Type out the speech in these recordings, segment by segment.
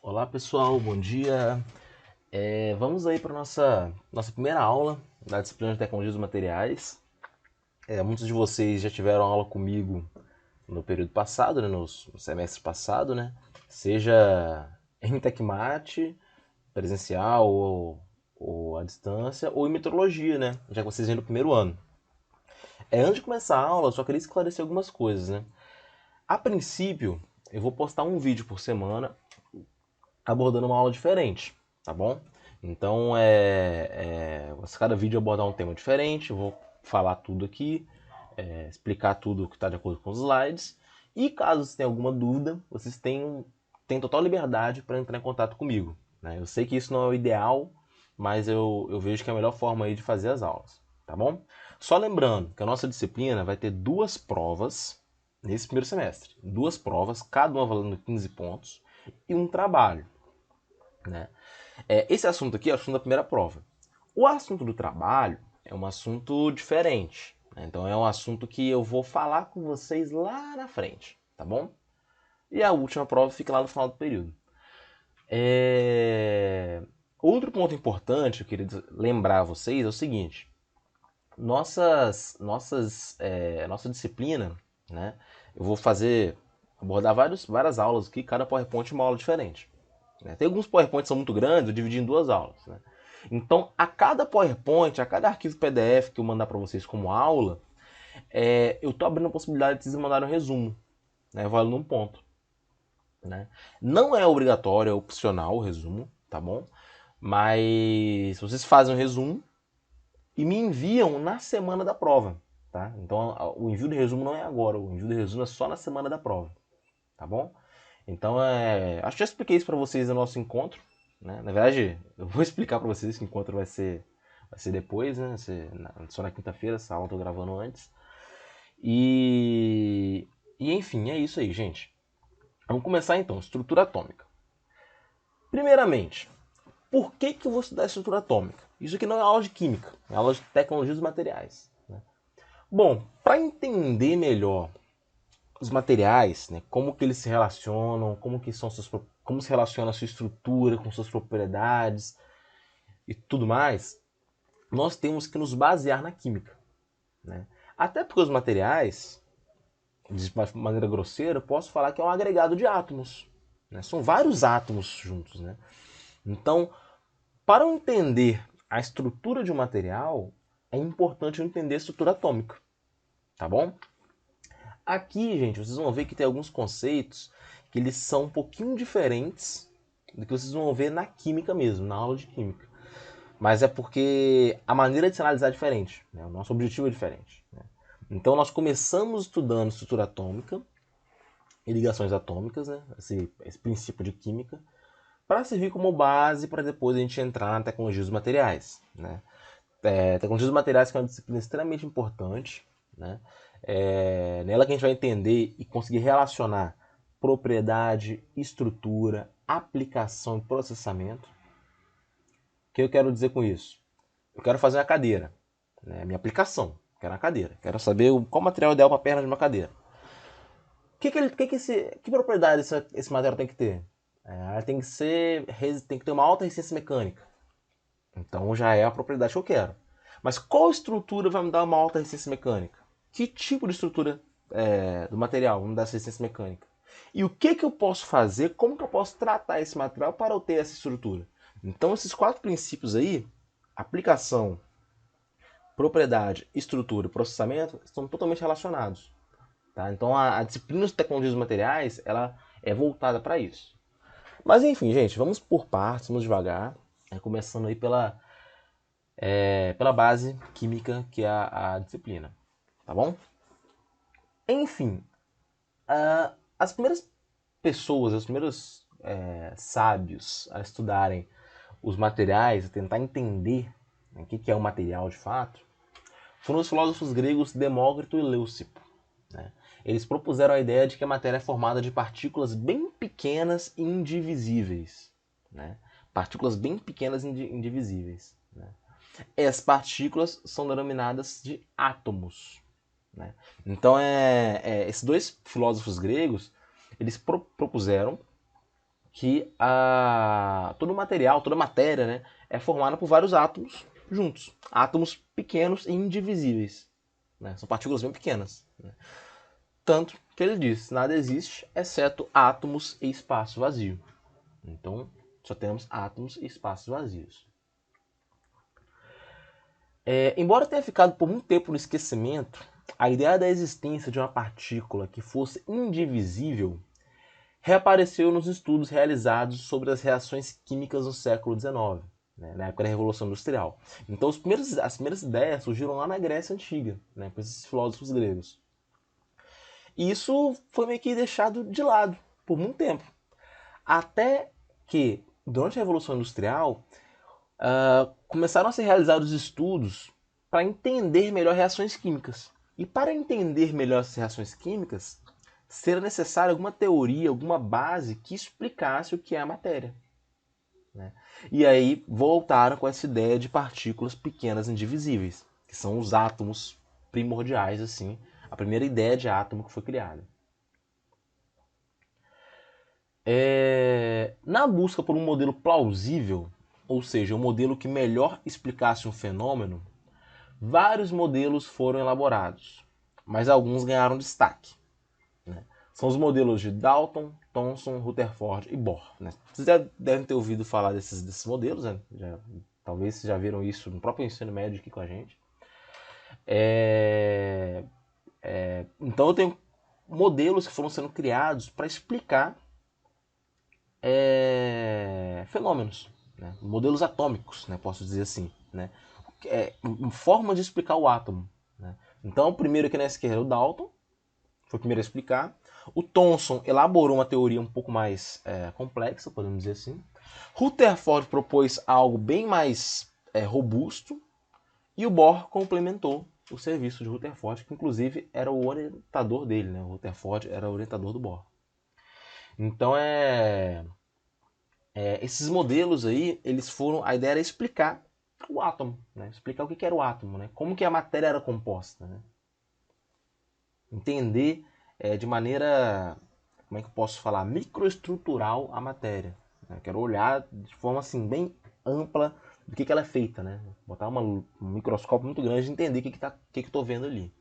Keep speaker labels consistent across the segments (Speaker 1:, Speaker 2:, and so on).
Speaker 1: Olá pessoal, bom dia. Vamos aí para nossa primeira aula da disciplina de tecnologia dos materiais. Muitos de vocês já tiveram aula comigo no período passado, né, no semestre passado, né? Seja em Tecmate, presencial ou à distância, ou em metrologia, né? Já que vocês vêm no primeiro ano. Antes de começar a aula, eu só queria esclarecer algumas coisas, né? A princípio, eu vou postar um vídeo por semana abordando uma aula diferente, tá bom? Então, cada vídeo abordar um tema diferente, eu vou falar tudo aqui, explicar tudo que está de acordo com os slides. E caso vocês tenham alguma dúvida, vocês têm total liberdade para entrar em contato comigo, né? Eu sei que isso não é o ideal, mas eu vejo que é a melhor forma aí de fazer as aulas, tá bom? Só lembrando que a nossa disciplina vai ter duas provas nesse primeiro semestre. Duas provas, cada uma valendo 15 pontos, e um trabalho, né? Esse assunto aqui é o assunto da primeira prova. O assunto do trabalho é um assunto diferente, né? Então é um assunto que eu vou falar com vocês lá na frente, tá bom? E a última prova fica lá no final do período. Outro ponto importante que eu queria lembrar a vocês é o seguinte: nossa disciplina, né? Eu vou abordar várias aulas aqui, cada PowerPoint é uma aula diferente, né? Tem alguns PowerPoints que são muito grandes, eu dividi em duas aulas, né? Então, a cada PowerPoint, a cada arquivo PDF que eu mandar para vocês como aula, eu estou abrindo a possibilidade de vocês mandarem um resumo, né? Valendo um ponto, né? Não é obrigatório, é opcional o resumo, tá bom? Mas vocês fazem um resumo e me enviam na semana da prova, tá? Então, o envio de resumo não é agora, o envio de resumo é só na semana da prova, tá bom? Então, acho que já expliquei isso para vocês no nosso encontro, né? Na verdade, eu vou explicar para vocês que o encontro vai ser depois, né? Só na quinta-feira, essa aula eu tô gravando antes. E, enfim, é isso aí, gente. Vamos começar então, estrutura atômica. Primeiramente, por que eu vou estudar estrutura atômica? Isso aqui não é aula de química, é aula de tecnologia dos materiais, né? Bom, para entender melhor os materiais, né, como que eles se relacionam, como se relaciona a sua estrutura com suas propriedades e tudo mais, nós temos que nos basear na química, né? Até porque os materiais, de maneira grosseira, eu posso falar que é um agregado de átomos, né? São vários átomos juntos, né? Então, para eu entender a estrutura de um material, é importante eu entender a estrutura atômica, tá bom? Aqui, gente, vocês vão ver que tem alguns conceitos que eles são um pouquinho diferentes do que vocês vão ver na química mesmo, na aula de química. Mas é porque a maneira de se analisar é diferente, né? O nosso objetivo é diferente, né? Então nós começamos estudando estrutura atômica e ligações atômicas, né? Esse princípio de química, para servir como base para depois a gente entrar na tecnologia dos materiais, né? Tecnologia dos materiais que é uma disciplina extremamente importante, né? Nela que a gente vai entender e conseguir relacionar propriedade, estrutura, aplicação e processamento. O que eu quero dizer com isso? Eu quero fazer uma cadeira, né? Minha aplicação, quero uma cadeira. Quero saber qual material é ideal para a perna de uma cadeira. Que propriedade esse material tem que ter? Ela tem que ter uma alta resistência mecânica. Então já é a propriedade que eu quero. Mas qual estrutura vai me dar uma alta resistência mecânica? Que tipo de estrutura do material vai me dar essa resistência mecânica? E o que eu posso fazer, como que eu posso tratar esse material para eu ter essa estrutura? Então esses quatro princípios aí, aplicação, propriedade, estrutura e processamento, estão totalmente relacionados. Tá? Então a disciplina de tecnologias dos materiais ela é voltada para isso. Mas enfim, gente, vamos por partes, vamos devagar, começando aí pela base química que é a disciplina, tá bom? Enfim, as primeiras pessoas, os primeiros sábios a estudarem os materiais, a tentar entender, né, o que é um material de fato, foram os filósofos gregos Demócrito e Leucipo, né? Eles propuseram a ideia de que a matéria é formada de partículas bem pequenas e indivisíveis, né? Partículas bem pequenas e indivisíveis, né? As partículas são denominadas de átomos, né? Então, esses dois filósofos gregos eles propuseram que todo o material, toda a matéria, né, é formada por vários átomos juntos. Átomos pequenos e indivisíveis. Né? São partículas bem pequenas. Né? Tanto que ele diz, nada existe exceto átomos e espaço vazio. Então, só temos átomos e espaços vazios. Embora tenha ficado por muito tempo no esquecimento, a ideia da existência de uma partícula que fosse indivisível reapareceu nos estudos realizados sobre as reações químicas no século XIX, né, na época da Revolução Industrial. Então, as primeiras ideias surgiram lá na Grécia Antiga, né, com esses filósofos gregos. E isso foi meio que deixado de lado por muito tempo. Até que, durante a Revolução Industrial, começaram a ser realizados estudos para entender melhor reações químicas. E para entender melhor essas reações químicas, seria necessária alguma teoria, alguma base que explicasse o que é a matéria. Né? E aí voltaram com essa ideia de partículas pequenas indivisíveis, que são os átomos primordiais, assim, a primeira ideia de átomo que foi criada. Na busca por um modelo plausível, ou seja, um modelo que melhor explicasse um fenômeno, vários modelos foram elaborados, mas alguns ganharam destaque. Né? São os modelos de Dalton, Thomson, Rutherford e Bohr. Né? Vocês já devem ter ouvido falar desses modelos, né? Talvez vocês já viram isso no próprio ensino médio aqui com a gente. Então eu tenho modelos que foram sendo criados para explicar fenômenos, né? Modelos atômicos, né? Posso dizer assim. Né? Forma de explicar o átomo. Né? Então o primeiro aqui na esquerda é o Dalton, foi o primeiro a explicar. O Thomson elaborou uma teoria um pouco mais complexa, podemos dizer assim. Rutherford propôs algo bem mais robusto. E o Bohr complementou o serviço de Rutherford, que inclusive era o orientador dele. Né? O Rutherford era o orientador do Bohr. Então, esses modelos aí, eles foram... A ideia era explicar o átomo. Né? Explicar o que era o átomo. Né? Como que a matéria era composta. Né? Entender de maneira, como é que eu posso falar, microestrutural a matéria. Né? Quero olhar de forma assim, bem ampla do que ela é feita. Né? Botar um microscópio muito grande e entender o que eu estou vendo ali.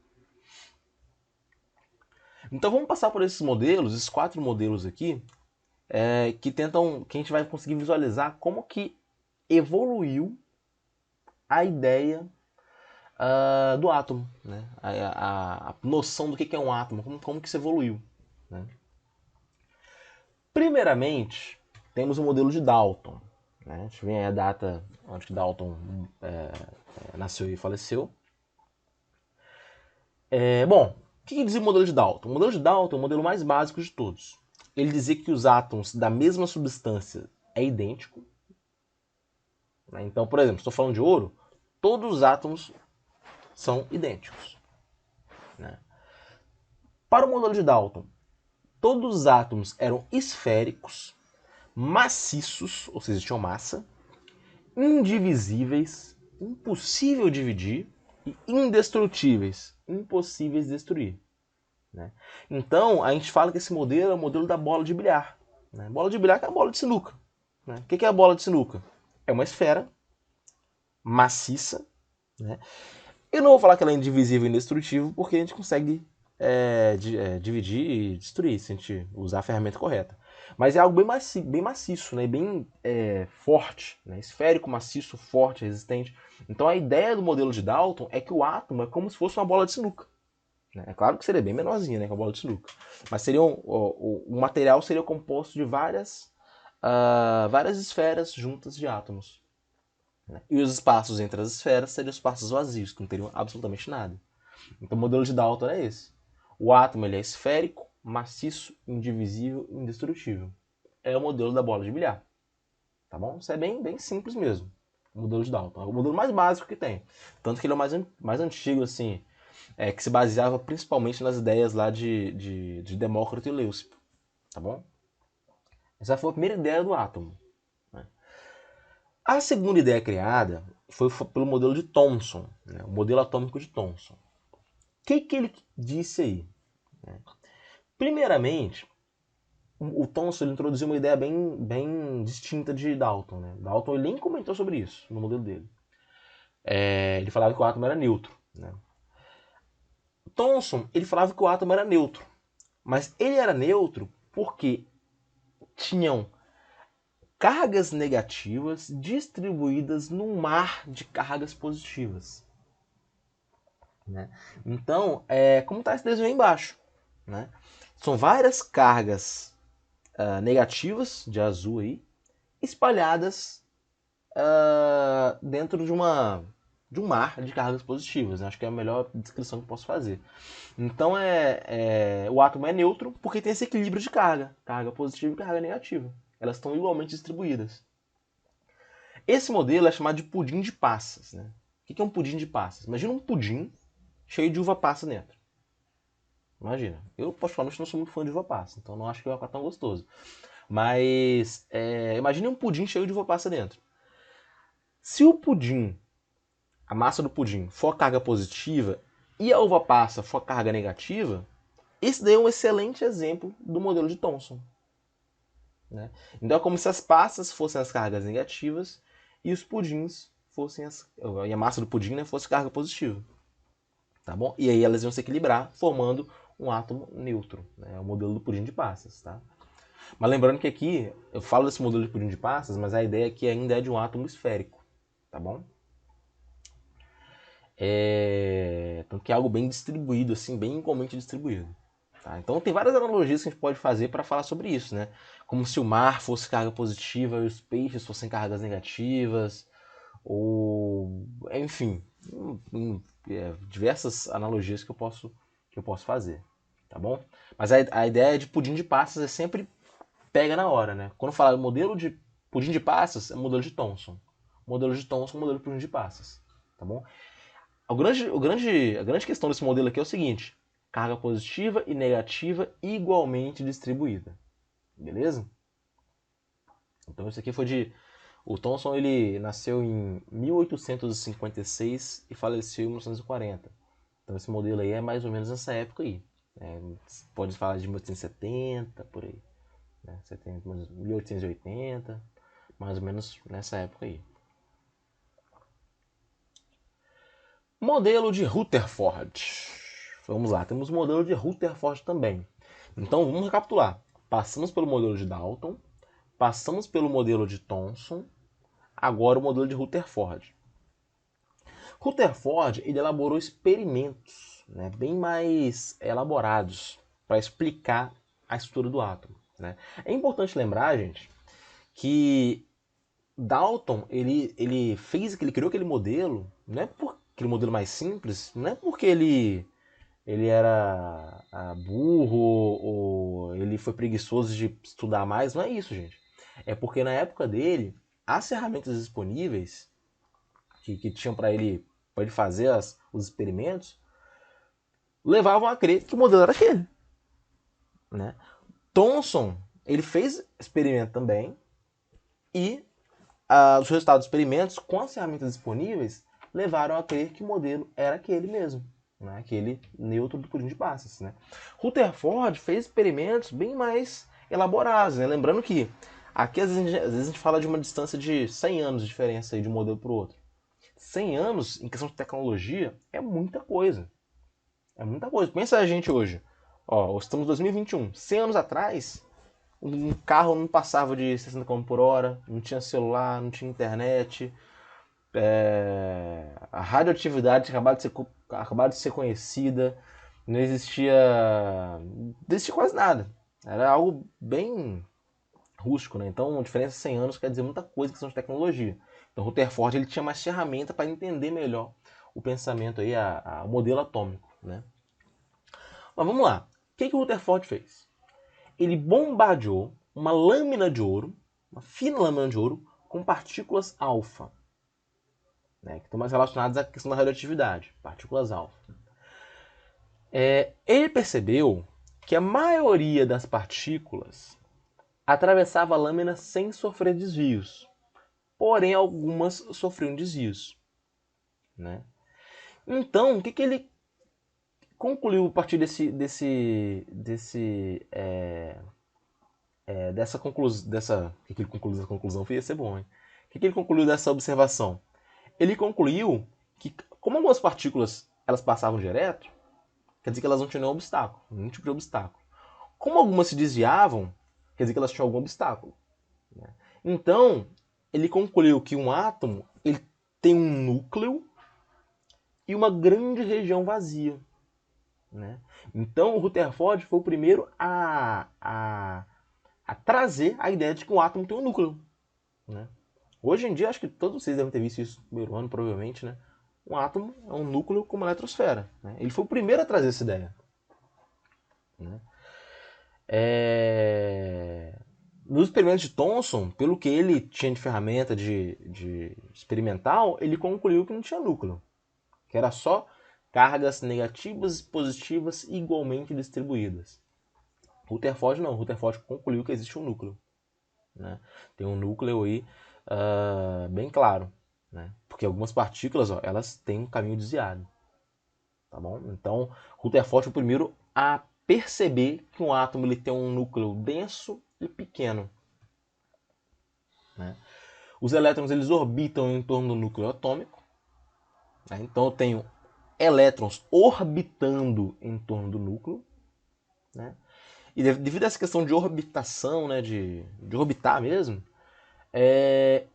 Speaker 1: Então vamos passar por esses modelos, esses 4 modelos aqui, que a gente vai conseguir visualizar como que evoluiu a ideia do átomo, né? A noção do que é um átomo, como que isso evoluiu. Né? Primeiramente, temos o modelo de Dalton. Né? A gente vê aí a data onde que Dalton nasceu e faleceu. Bom, o que dizia o modelo de Dalton? O modelo de Dalton é o modelo mais básico de todos. Ele dizia que os átomos da mesma substância é idêntico. Né? Então, por exemplo, estou falando de ouro, todos os átomos são idênticos. Né? Para o modelo de Dalton, todos os átomos eram esféricos, maciços, ou seja, tinham massa, indivisíveis, impossível de dividir, e indestrutíveis, impossíveis de destruir. Né? Então, a gente fala que esse modelo é o modelo da bola de bilhar. Né? Bola de bilhar é a bola de sinuca. Né? O que é a bola de sinuca? É uma esfera maciça. Né? Eu não vou falar que ela é indivisível e indestrutível, porque a gente consegue dividir e destruir, se a gente usar a ferramenta correta. Mas é algo bem maciço, né? Bem forte, né? Esférico, maciço, forte, resistente. Então a ideia do modelo de Dalton é que o átomo é como se fosse uma bola de sinuca. Né? É claro que seria bem menorzinha, né, que a bola de sinuca. Mas o material seria composto de várias esferas juntas de átomos. Né? E os espaços entre as esferas seriam espaços vazios, que não teriam absolutamente nada. Então o modelo de Dalton é esse. O átomo ele é esférico, maciço, indivisível e indestrutível. É o modelo da bola de bilhar. Tá bom? Isso é bem simples mesmo. O modelo de Dalton. É o modelo mais básico que tem. Tanto que ele é o mais antigo, assim, que se baseava principalmente nas ideias lá de Demócrito e Leucipo. Tá bom? Essa foi a primeira ideia do átomo. Né? A segunda ideia criada foi pelo modelo de Thomson, né? O modelo atômico de Thomson. O que ele disse aí? Primeiramente, o Thomson ele introduziu uma ideia bem distinta de Dalton, né? Dalton ele nem comentou sobre isso no modelo dele. Ele falava que o átomo era neutro, né? Thomson ele falava que o átomo era neutro, mas ele era neutro porque tinham cargas negativas distribuídas num mar de cargas positivas, né? Então, como está esse desenho aí embaixo, né? São várias cargas negativas de azul aí espalhadas dentro de um mar de cargas positivas, né? Acho que é a melhor descrição que eu posso fazer. Então o átomo é neutro porque tem esse equilíbrio de carga positiva e carga negativa. Elas estão igualmente distribuídas. Esse modelo é chamado de pudim de passas, né? O que é um pudim de passas? Imagina um pudim cheio de uva passa dentro. Imagina. Eu, particularmente, não sou muito fã de uva passa, então não acho que vai ficar tão gostoso. Mas imagine um pudim cheio de uva passa dentro. Se o pudim, a massa do pudim, for carga positiva e a uva passa for carga negativa, esse daí é um excelente exemplo do modelo de Thomson, né? Então é como se as passas fossem as cargas negativas e os pudins fossem e a massa do pudim, né, fosse carga positiva. Tá bom? E aí elas iam se equilibrar, formando um átomo neutro, né? É o modelo do pudim de passas, tá? Mas lembrando que aqui, eu falo desse modelo de pudim de passas, mas a ideia aqui ainda é de um átomo esférico, tá bom? Então que é algo bem distribuído, assim, bem igualmente distribuído. Tá? Então tem várias analogias que a gente pode fazer para falar sobre isso, né? Como se o mar fosse carga positiva e os peixes fossem cargas negativas, ou enfim, diversas analogias que eu posso fazer, tá bom? Mas a ideia de pudim de passas é sempre pega na hora, né? Quando falar modelo de pudim de passas, é modelo de Thomson. Modelo de Thomson, modelo de pudim de passas, tá bom? A grande questão desse modelo aqui é o seguinte: carga positiva e negativa igualmente distribuída, beleza? Então isso aqui foi de o Thomson ele nasceu em 1856 e faleceu em 1940. Então esse modelo aí é mais ou menos nessa época aí. Pode falar de 1870, por aí. Né? 1880, mais ou menos nessa época aí. Modelo de Rutherford. Vamos lá, temos o modelo de Rutherford também. Então vamos recapitular. Passamos pelo modelo de Dalton, passamos pelo modelo de Thomson, agora o modelo de Rutherford. Rutherford ele elaborou experimentos, né, bem mais elaborados para explicar a estrutura do átomo, né? É importante lembrar, gente, que Dalton ele criou aquele modelo, não é por aquele modelo mais simples, não é porque ele era burro ou ele foi preguiçoso de estudar mais, não é isso, gente. É porque na época dele as ferramentas disponíveis que tinham para ele fazer os experimentos levavam a crer que o modelo era aquele, né? Thomson ele fez experimento também e os resultados dos experimentos com as ferramentas disponíveis levaram a crer que o modelo era aquele mesmo, né? Aquele neutro do pudim de passas, né? Rutherford fez experimentos bem mais elaborados, né? Lembrando que aqui às vezes a gente fala de uma distância de 100 anos de diferença aí de um modelo para o outro. 100 anos em questão de tecnologia é muita coisa. É muita coisa. Pensa a gente hoje. Ó, estamos em 2021. 100 anos atrás, um carro não passava de 60 km por hora, não tinha celular, não tinha internet. A radioatividade tinha acabado de ser conhecida. Não existia. Não existia quase nada. Era algo bem rústico, né? Então, a diferença de 100 anos quer dizer muita coisa em questão de tecnologia. Então, Rutherford ele tinha mais ferramenta para entender melhor o pensamento aí, o modelo atômico, né? Mas vamos lá. O que o Rutherford fez? Ele bombardeou uma lâmina de ouro, uma fina lâmina de ouro, com partículas alfa, né, que estão mais relacionadas à questão da radioatividade, partículas alfa. Ele percebeu que a maioria das partículas atravessava a lâmina sem sofrer desvios, porém algumas sofriam desvios, né? Então, o que ele concluiu a partir que ele concluiu dessa conclusão ia ser bom, hein? O que ele concluiu dessa observação? Ele concluiu que, como algumas partículas elas passavam direto, quer dizer que elas não tinham nenhum obstáculo, nenhum tipo de obstáculo. Como algumas se desviavam, quer dizer que elas tinham algum obstáculo. Né? Então, ele concluiu que um átomo ele tem um núcleo e uma grande região vazia. Né? Então, o Rutherford foi o primeiro a trazer a ideia de que um átomo tem um núcleo. Né? Hoje em dia, acho que todos vocês devem ter visto isso no primeiro ano, provavelmente, né? Um átomo é um núcleo com uma eletrosfera. Né? Ele foi o primeiro a trazer essa ideia. Né? Nos experimentos de Thomson, pelo que ele tinha de ferramenta de experimental, ele concluiu que não tinha núcleo. Que era só cargas negativas e positivas igualmente distribuídas. Rutherford não. Rutherford concluiu que existe um núcleo. Né? Tem um núcleo aí bem claro. Né? Porque algumas partículas elas têm um caminho desviado. Tá bom? Então, Rutherford foi o primeiro a perceber que um átomo ele tem um núcleo denso e pequeno. Né? Os elétrons eles orbitam em torno do núcleo atômico. Né? Então, eu tenho elétrons orbitando em torno do núcleo. Né? E devido a essa questão de orbitação, né, de orbitar mesmo,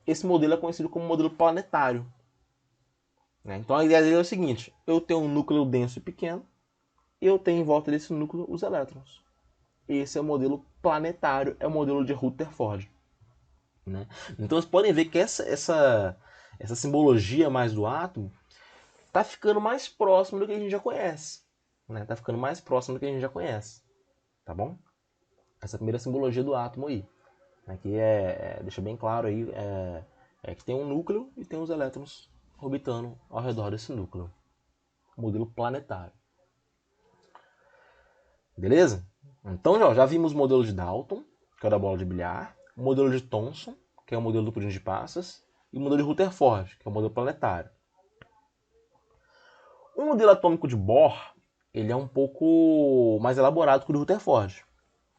Speaker 1: esse modelo é conhecido como modelo planetário. Né? Então a ideia dele é o seguinte: eu tenho um núcleo denso e pequeno, e eu tenho em volta desse núcleo os elétrons. Esse é o modelo planetário, é o modelo de Rutherford. Né? Então vocês podem ver que essa simbologia mais do átomo está ficando mais próximo do que a gente já conhece. Está ficando mais próximo do que a gente já conhece. Tá bom? Essa primeira simbologia do átomo aí. Aqui deixa bem claro aí que tem um núcleo e tem os elétrons orbitando ao redor desse núcleo. Modelo planetário. Beleza? Então já vimos o modelo de Dalton, que é o da bola de bilhar, o modelo de Thomson, que é o modelo do pudim de passas, e o modelo de Rutherford, que é o modelo planetário. O modelo atômico de Bohr, ele é um pouco mais elaborado que o de Rutherford.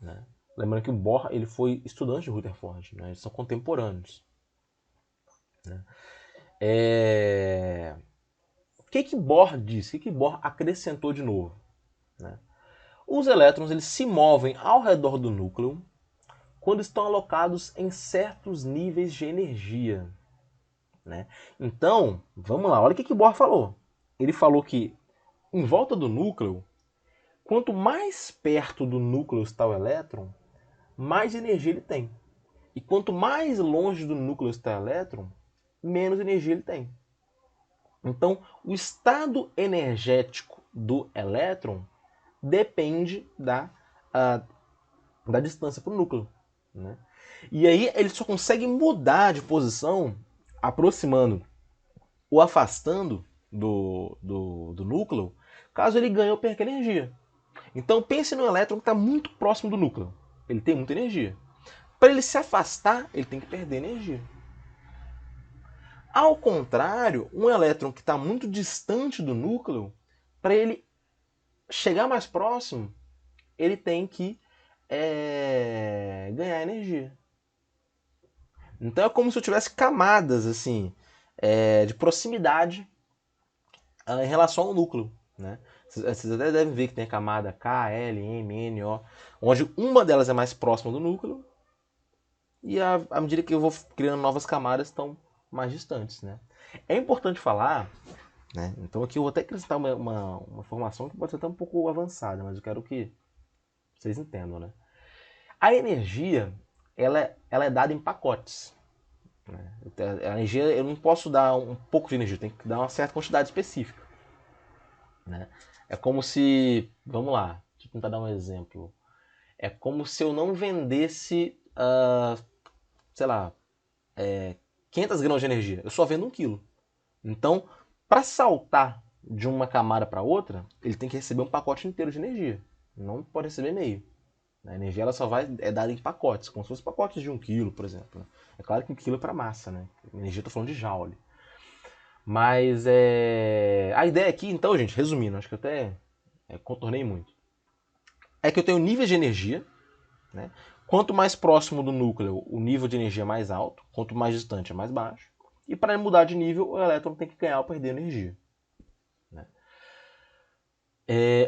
Speaker 1: Né? Lembrando que o Bohr ele foi estudante de Rutherford, né? Eles são contemporâneos. Né? O que Bohr disse? O que Bohr acrescentou de novo? Né? Os elétrons eles se movem ao redor do núcleo quando estão alocados em certos níveis de energia. Né? Então, vamos lá, olha o que Bohr falou. Ele falou que em volta do núcleo, quanto mais perto do núcleo está o elétron, mais energia ele tem. E quanto mais longe do núcleo está o elétron, menos energia ele tem. Então, o estado energético do elétron depende da distância para o núcleo. Né? E aí ele só consegue mudar de posição aproximando ou afastando do núcleo caso ele ganhe ou perca energia. Então pense no elétron que está muito próximo do núcleo. Ele tem muita energia. Para ele se afastar, ele tem que perder energia. Ao contrário, um elétron que está muito distante do núcleo, para ele chegar mais próximo, ele tem que ganhar energia. Então é como se eu tivesse camadas assim de proximidade em relação ao núcleo. Né? Vocês até devem ver que tem a camada K, L, M, N, O, onde uma delas é mais próxima do núcleo e à medida que eu vou criando novas camadas estão mais distantes. Né? É importante falar, né? Então aqui eu vou até acrescentar uma informação que pode ser até um pouco avançada, mas eu quero que vocês entendam. Né? A energia ela é dada em pacotes. Né? A energia, eu não posso dar um pouco de energia, eu tenho que dar uma certa quantidade específica. Né? É como se, vamos lá, deixa eu tentar dar um exemplo. É como se eu não vendesse, sei lá, 500 gramas de energia. Eu só vendo 1 quilo. Então, para saltar de uma camada para outra, ele tem que receber um pacote inteiro de energia. Não pode receber meio. A energia ela só é dada em pacotes, como se fosse pacotes de 1 quilo, por exemplo. É claro que 1 quilo é para massa, né? Energia eu tô falando de joule. Mas a ideia aqui, então, gente, resumindo, acho que eu até contornei muito. É que eu tenho níveis de energia, né? Quanto mais próximo do núcleo, o nível de energia é mais alto. Quanto mais distante, é mais baixo. E para mudar de nível, o elétron tem que ganhar ou perder energia. Né?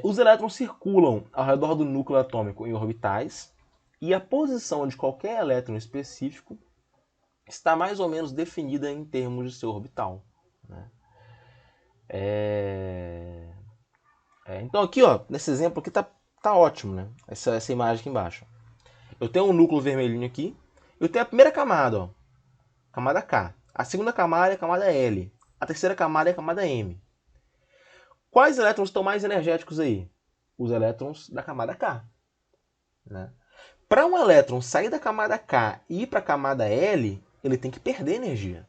Speaker 1: Os elétrons circulam ao redor do núcleo atômico em orbitais. E a posição de qualquer elétron específico está mais ou menos definida em termos de seu orbital. Né? Então aqui, ó, nesse exemplo aqui tá ótimo, né? Essa imagem aqui embaixo. Eu tenho um núcleo vermelhinho aqui. Eu tenho a primeira camada, ó, camada K. A segunda camada é a camada L. A terceira camada é a camada M. Quais elétrons estão mais energéticos aí? Os elétrons da camada K. Né? Para um elétron sair da camada K e ir para a camada L, ele tem que perder energia.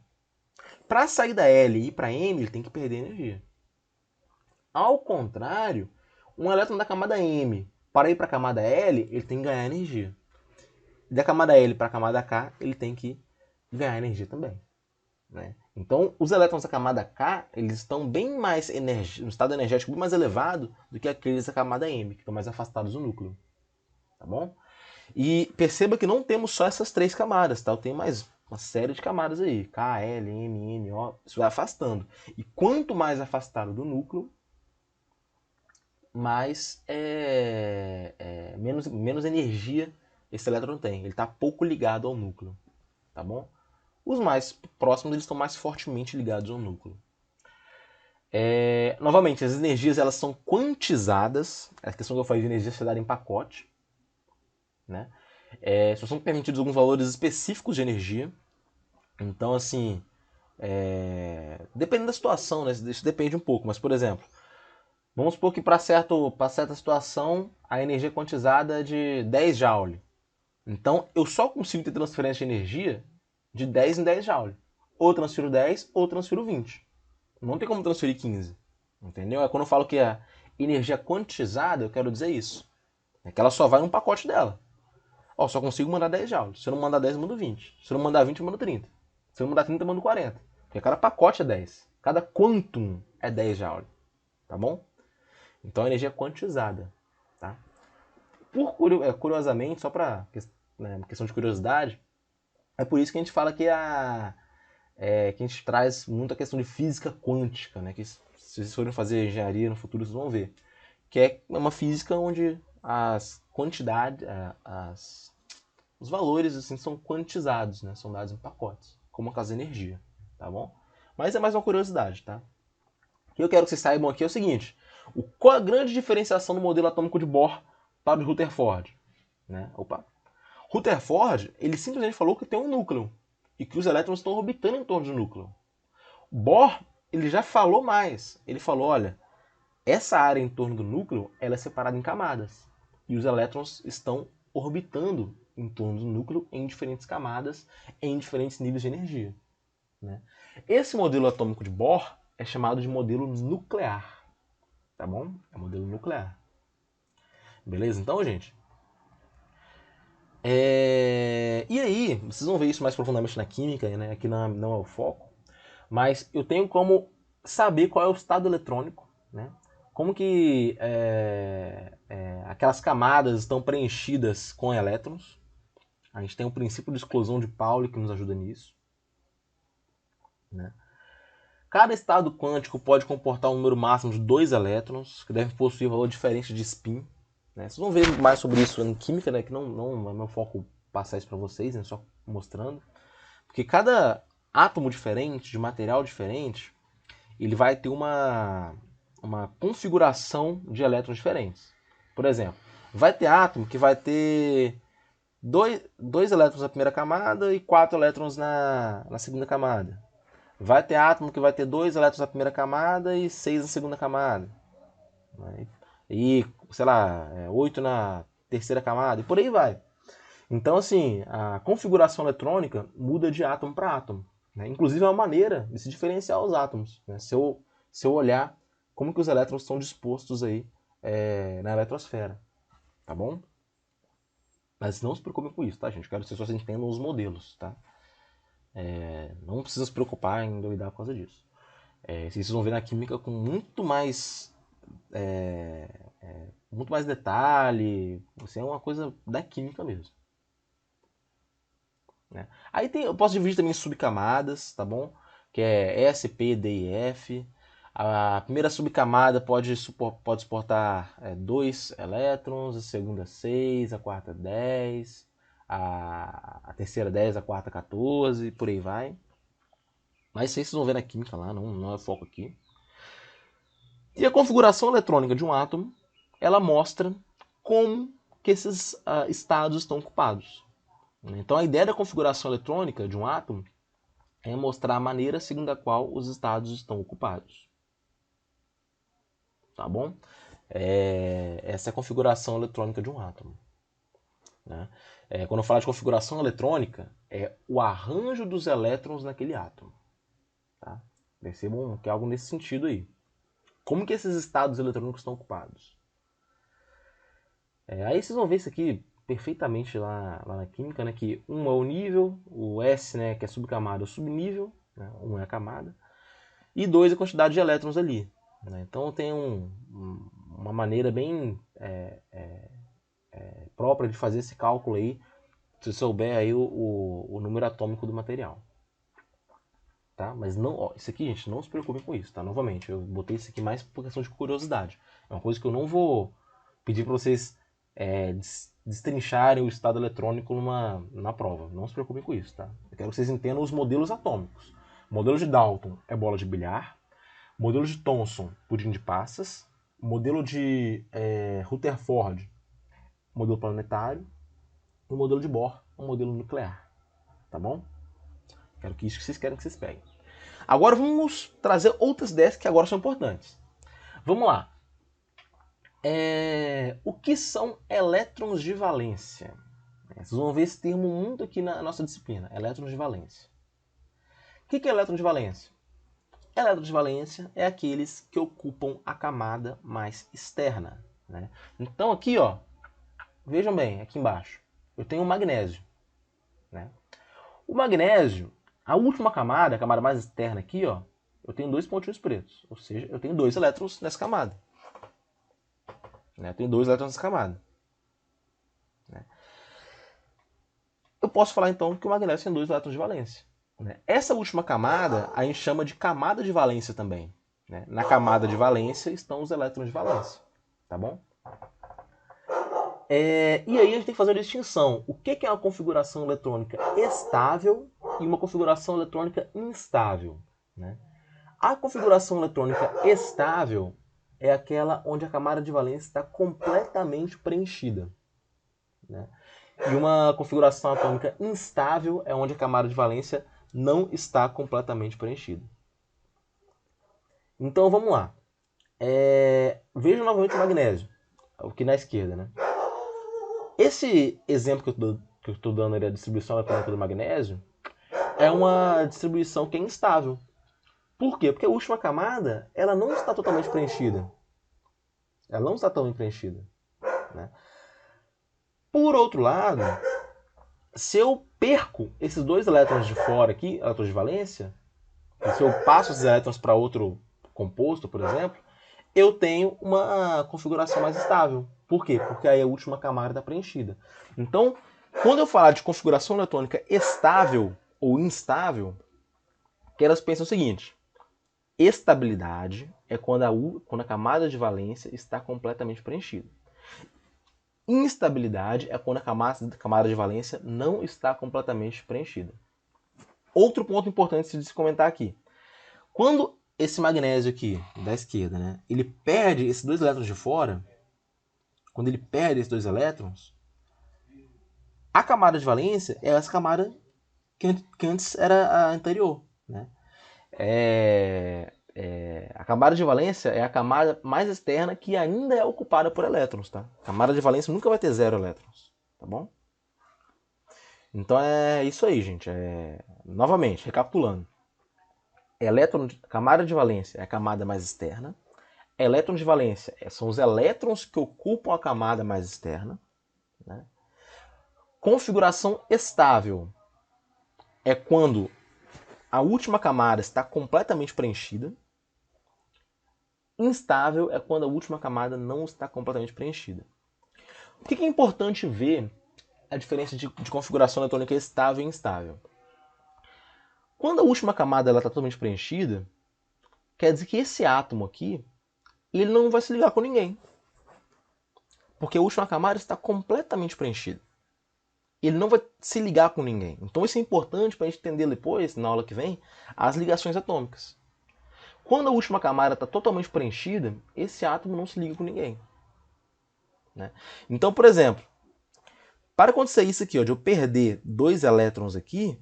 Speaker 1: Para sair da L e ir para M, ele tem que perder energia. Ao contrário, um elétron da camada M para ir para a camada L, ele tem que ganhar energia. Da camada L para a camada K, ele tem que ganhar energia também. Né? Então, os elétrons da camada K, eles estão bem mais no estado energético bem mais elevado do que aqueles da camada M, que estão mais afastados do núcleo. Tá bom? E perceba que não temos só essas três camadas, tá? Eu tenho mais uma série de camadas aí. K, L, M, N, O. Isso vai afastando. E quanto mais afastado do núcleo, mais menos energia esse elétron tem. Ele está pouco ligado ao núcleo. Tá bom? Os mais próximos eles estão mais fortemente ligados ao núcleo. Novamente, as energias elas são quantizadas. A questão que eu falei de energia ser dada em pacote. Né? Só são permitidos alguns valores específicos de energia. Então, assim, dependendo da situação, né? Isso depende um pouco. Mas, por exemplo, vamos supor que para certa situação a energia é quantizada de 10 joule. Então, eu só consigo ter transferência de energia de 10 em 10 joule. Ou transfiro 10 ou transfiro 20. Não tem como transferir 15. Entendeu? Quando eu falo que a energia quantizada, eu quero dizer isso. É que ela só vai num pacote dela. Ó, só consigo mandar 10 joules. Se eu não mandar 10, eu mando 20. Se eu não mandar 20, eu mando 30. Se eu não mandar 30, eu mando 40. Porque cada pacote é 10. Cada quantum é 10 joules. Tá bom? Então a energia é quantizada. Tá? Curiosamente, só para questão de curiosidade, é por isso que a gente fala que que a gente traz muito a questão de física quântica, né? Que se vocês forem fazer engenharia no futuro, vocês vão ver. Que é uma física onde as quantidades, os valores assim, são quantizados, né? São dados em pacotes, como a casa de energia, tá bom? Mas é mais uma curiosidade, tá? O que eu quero que vocês saibam aqui é o seguinte: qual a grande diferenciação do modelo atômico de Bohr para o de Rutherford? Né? Rutherford, ele simplesmente falou que tem um núcleo e que os elétrons estão orbitando em torno do núcleo. Bohr, ele já falou mais. Ele falou, olha, essa área em torno do núcleo ela é separada em camadas e os elétrons estão orbitando em torno do núcleo em diferentes camadas, em diferentes níveis de energia. Né? Esse modelo atômico de Bohr é chamado de modelo nuclear. Tá bom? É modelo nuclear. Beleza? Então, gente. E aí, vocês vão ver isso mais profundamente na química, né? Aqui não é o foco. Mas eu tenho como saber qual é o estado eletrônico, né? Como que aquelas camadas estão preenchidas com elétrons. A gente tem o princípio de exclusão de Pauli que nos ajuda nisso. Né? Cada estado quântico pode comportar um número máximo de 2 elétrons, que devem possuir valor diferente de spin. Né? Vocês vão ver mais sobre isso em química, né? Que não é meu foco passar isso para vocês, né? Só mostrando. Porque cada átomo diferente, de material diferente, ele vai ter uma configuração de elétrons diferentes. Por exemplo, vai ter átomo que vai ter dois elétrons na primeira camada e 4 elétrons na segunda camada. Vai ter átomo que vai ter 2 elétrons na primeira camada e 6 na segunda camada. E, sei lá, 8 na terceira camada, e por aí vai. Então, assim, a configuração eletrônica muda de átomo para átomo. Né? Inclusive, é uma maneira de se diferenciar os átomos. Né? Se eu olhar como que os elétrons estão dispostos aí na eletrosfera. Tá bom? Mas não se preocupem com isso, tá, gente? Quero que vocês só entendam os modelos, tá? Não precisa se preocupar em endoidar por causa disso. Vocês vão ver na química com muito mais detalhe. Assim, é uma coisa da química mesmo. né? Aí eu posso dividir também em subcamadas, tá bom? Que é S, P, D e F. A primeira subcamada pode suportar 2 elétrons, a segunda 6, a quarta 10, a terceira 10, a quarta 14, por aí vai. Mas isso aí vocês vão ver na química lá, não é foco aqui. E a configuração eletrônica de um átomo, ela mostra como que esses estados estão ocupados. Então a ideia da configuração eletrônica de um átomo é mostrar a maneira segundo a qual os estados estão ocupados. Tá bom? Essa é a configuração eletrônica de um átomo. Né? Quando eu falo de configuração eletrônica, é o arranjo dos elétrons naquele átomo. Tá? Percebam que é algo nesse sentido aí. Como que esses estados eletrônicos estão ocupados? Aí vocês vão ver isso aqui perfeitamente lá na química, né? Que 1 é o nível, o S, né, que é subcamada, é o subnível, né? 1 é a camada, e 2 é a quantidade de elétrons ali. Né? Então tem uma maneira bem própria de fazer esse cálculo aí, se souber aí o número atômico do material. Tá? Mas não, ó, isso aqui, gente, não se preocupem com isso, tá? Novamente, eu botei isso aqui mais por questão de curiosidade. É uma coisa que eu não vou pedir para vocês destrincharem o estado eletrônico na prova. Não se preocupem com isso, tá? Eu quero que vocês entendam os modelos atômicos. O modelo de Dalton é bola de bilhar. O modelo de Thomson, pudim de passas. O modelo de Rutherford, modelo planetário. E o modelo de Bohr, um modelo nuclear. Tá bom? Quero que isso que vocês querem que vocês peguem. Agora vamos trazer outras ideias que agora são importantes. Vamos lá. O que são elétrons de valência? Vocês vão ver esse termo muito aqui na nossa disciplina, elétrons de valência. O que é elétron de valência? Elétrons de valência é aqueles que ocupam a camada mais externa. Né? Então aqui, ó, vejam bem, aqui embaixo, eu tenho o magnésio. Né? O magnésio, a última camada, a camada mais externa aqui, ó, eu tenho 2 pontinhos pretos, ou seja, eu tenho 2 elétrons nessa camada. Né? Tem 2 elétrons nessa camada. Né? Eu posso falar então que o magnésio tem 2 elétrons de valência. Né? Essa última camada a gente chama de camada de valência também. Né? Na camada de valência estão os elétrons de valência. Tá bom? E aí a gente tem que fazer uma distinção. O que é uma configuração eletrônica estável e uma configuração eletrônica instável? Né? A configuração eletrônica estável é aquela onde a camada de valência está completamente preenchida. Né? E uma configuração atômica instável é onde a camada de valência não está completamente preenchida. Então vamos lá. Vejam novamente o magnésio, aqui na esquerda. Né? Esse exemplo que eu estou dando da distribuição eletrônica do magnésio é uma distribuição que é instável. Por quê? Porque a última camada ela não está totalmente preenchida. Ela não está totalmente preenchida. Né? Por outro lado, se eu perco esses 2 elétrons de fora aqui, elétrons de valência, se eu passo esses elétrons para outro composto, por exemplo, eu tenho uma configuração mais estável. Por quê? Porque aí a última camada está preenchida. Então, quando eu falar de configuração eletrônica estável ou instável, que elas pensam o seguinte: estabilidade é quando a camada de valência está completamente preenchida. Instabilidade é quando a camada de valência não está completamente preenchida. Outro ponto importante de se comentar aqui. Quando esse magnésio aqui, da esquerda, né, ele perde esses 2 elétrons de fora, quando ele perde esses 2 elétrons, a camada de valência é essa camada que antes era a anterior. Né? A camada de valência é a camada mais externa que ainda é ocupada por elétrons. Tá? A camada de valência nunca vai ter 0 elétrons. Tá bom? Então é isso aí, gente. Novamente, recapitulando. Camada de valência é a camada mais externa. Elétrons de valência são os elétrons que ocupam a camada mais externa. Né? Configuração estável é quando a última camada está completamente preenchida. Instável é quando a última camada não está completamente preenchida. O que é importante ver a diferença de configuração eletrônica estável e instável? Quando a última camada está totalmente preenchida, quer dizer que esse átomo aqui ele não vai se ligar com ninguém. Porque a última camada está completamente preenchida. Ele não vai se ligar com ninguém. Então isso é importante para a gente entender depois, na aula que vem, as ligações atômicas. Quando a última camada está totalmente preenchida, esse átomo não se liga com ninguém. Né? Então, por exemplo, para acontecer isso aqui, ó, de eu perder 2 elétrons aqui,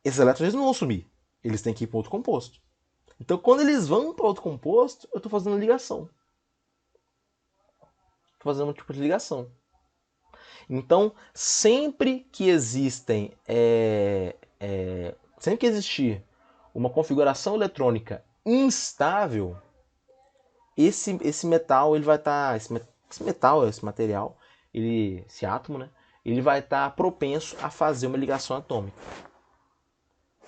Speaker 1: esses elétrons eles não vão sumir. Eles têm que ir para outro composto. Então, quando eles vão para outro composto, eu estou fazendo ligação. Estou fazendo um tipo de ligação. Então, sempre que existir uma configuração eletrônica instável, esse metal ele vai estar, esse material, esse átomo, né, ele vai estar propenso a fazer uma ligação atômica,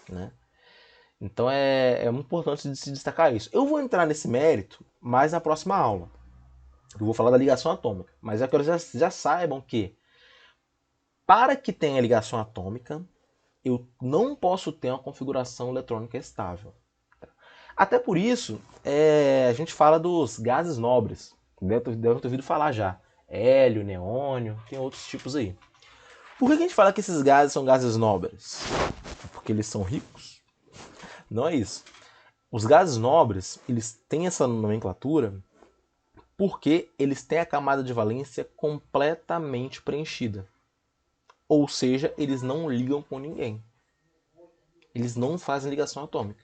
Speaker 1: né? Então é muito importante se destacar isso. Eu vou entrar nesse mérito mais na próxima aula. Eu vou falar da ligação atômica, mas eu quero que já saibam que para que tenha ligação atômica, eu não posso ter uma configuração eletrônica estável. Até por isso, a gente fala dos gases nobres. Deve ter ouvido falar já. Hélio, neônio, tem outros tipos aí. Por que a gente fala que esses gases são gases nobres? Porque eles são ricos? Não é isso. Os gases nobres, eles têm essa nomenclatura porque eles têm a camada de valência completamente preenchida. Ou seja, eles não ligam com ninguém. Eles não fazem ligação atômica.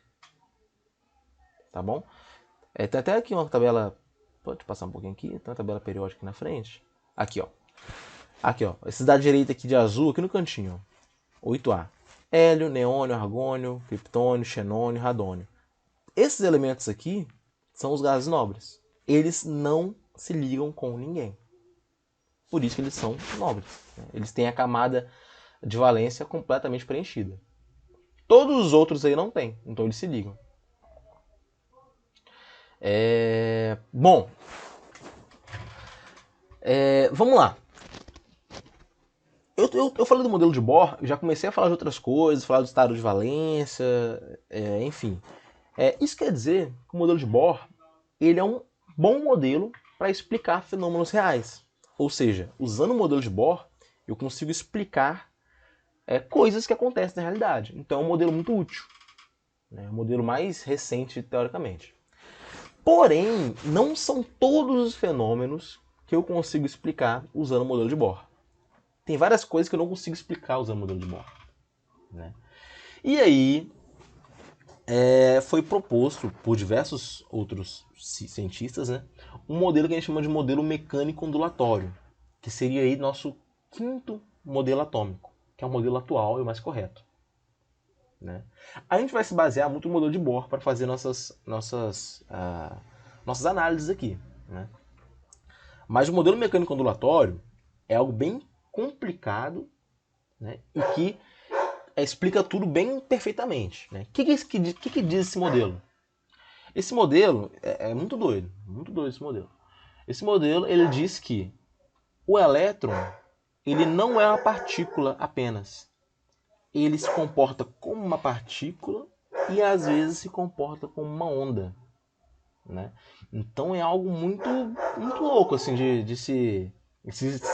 Speaker 1: Tá bom? Tem até aqui uma tabela. Pode passar um pouquinho aqui. Tem uma tabela periódica aqui na frente. Aqui, ó. Aqui, ó. Esse da direita aqui de azul, aqui no cantinho. Ó. 8A. Hélio, neônio, argônio, criptônio, xenônio, radônio. Esses elementos aqui são os gases nobres. Eles não se ligam com ninguém. Por isso que eles são nobres. Eles têm a camada de valência completamente preenchida. Todos os outros aí não tem, então eles se ligam. Bom, vamos lá. Eu falei do modelo de Bohr, já comecei a falar de outras coisas, falar do estado de valência, enfim. Isso quer dizer que o modelo de Bohr ele é um bom modelo para explicar fenômenos reais. Ou seja, usando o modelo de Bohr, eu consigo explicar coisas que acontecem na realidade. Então é um modelo muito útil. É o modelo mais recente, teoricamente. Porém, não são todos os fenômenos que eu consigo explicar usando o modelo de Bohr. Tem várias coisas que eu não consigo explicar usando o modelo de Bohr. Né? E aí, foi proposto por diversos outros cientistas, né, um modelo que a gente chama de modelo mecânico ondulatório, que seria aí nosso 5º modelo atômico, que é o modelo atual e o mais correto. Né? A gente vai se basear muito no modelo de Bohr para fazer nossas análises aqui. Né? Mas o modelo mecânico ondulatório é algo bem complicado, né, e que explica tudo bem perfeitamente. Né? O que diz esse modelo? Esse modelo é muito doido esse modelo. Esse modelo ele diz que o elétron ele não é uma partícula apenas. Ele se comporta como uma partícula e às vezes se comporta como uma onda. Né? Então é algo muito, muito louco assim, de se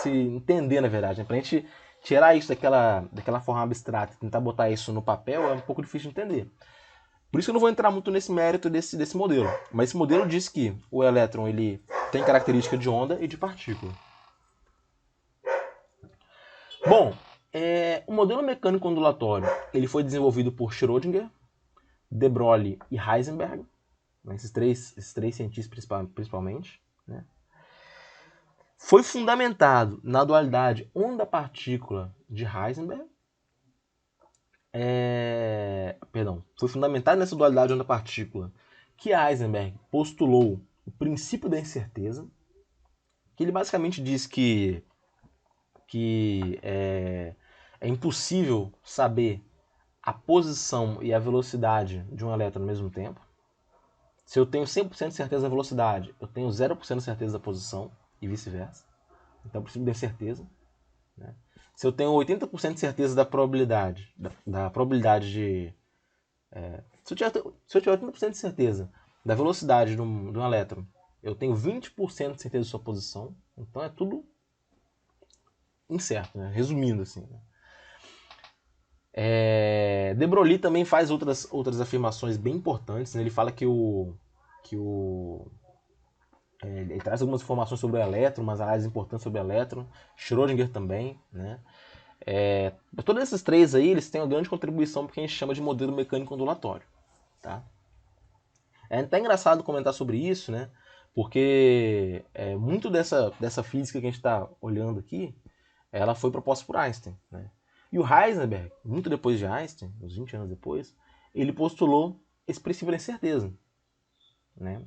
Speaker 1: entender, na verdade. Né? Para a gente tirar isso daquela forma abstrata, tentar botar isso no papel é um pouco difícil de entender. Por isso que eu não vou entrar muito nesse mérito desse modelo. Mas esse modelo diz que o elétron ele tem característica de onda e de partícula. Bom, o modelo mecânico ondulatório ele foi desenvolvido por Schrödinger, de Broglie e Heisenberg, né, esses três cientistas principalmente. Né? Foi fundamentado na dualidade onda-partícula de Heisenberg. Foi fundamentado nessa dualidade onda-partícula que Heisenberg postulou o princípio da incerteza, que ele basicamente diz que é impossível saber a posição e a velocidade de um elétron ao mesmo tempo. Se eu tenho 100% de certeza da velocidade, eu tenho 0% de certeza da posição e vice-versa. Então, é o princípio da incerteza. Né? Se eu tenho 80% de certeza da probabilidade, da probabilidade de... se eu tiver 80% de certeza da velocidade de um elétron, eu tenho 20% de certeza de sua posição, então é tudo incerto, né? Resumindo assim. Né? De Broglie também faz outras afirmações bem importantes. Né? Ele fala que ele traz algumas informações sobre o elétron, umas análises importantes sobre o elétron. Schrödinger também, né? Todos esses três aí, eles têm uma grande contribuição porque a gente chama de modelo mecânico ondulatório, tá? É até engraçado comentar sobre isso, né? Porque muito dessa física que a gente está olhando aqui, ela foi proposta por Einstein, né? E o Heisenberg, muito depois de Einstein, uns 20 anos depois, ele postulou esse princípio da incerteza. Né?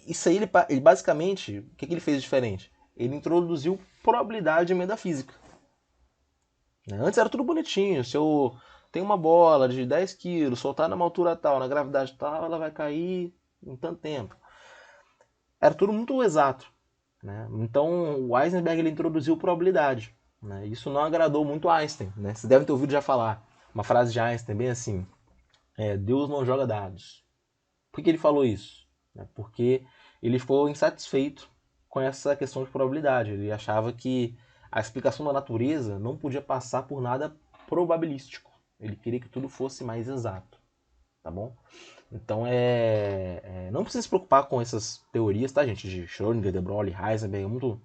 Speaker 1: Isso aí, ele basicamente, o que ele fez de diferente? Ele introduziu probabilidade em metafísica. Né? Antes era tudo bonitinho. Se eu tenho uma bola de 10 quilos, soltar numa altura tal, na gravidade tal, ela vai cair em tanto tempo. Era tudo muito exato. Né? Então o Heisenberg ele introduziu probabilidade. Né? Isso não agradou muito Einstein. Né? Vocês devem ter ouvido já falar uma frase de Einstein bem assim: Deus não joga dados. Por que ele falou isso? Porque ele ficou insatisfeito com essa questão de probabilidade. Ele achava que a explicação da natureza não podia passar por nada probabilístico. Ele queria que tudo fosse mais exato. Tá bom? Então não precisa se preocupar com essas teorias, tá, gente? De Schrödinger, de Broglie, Heisenberg.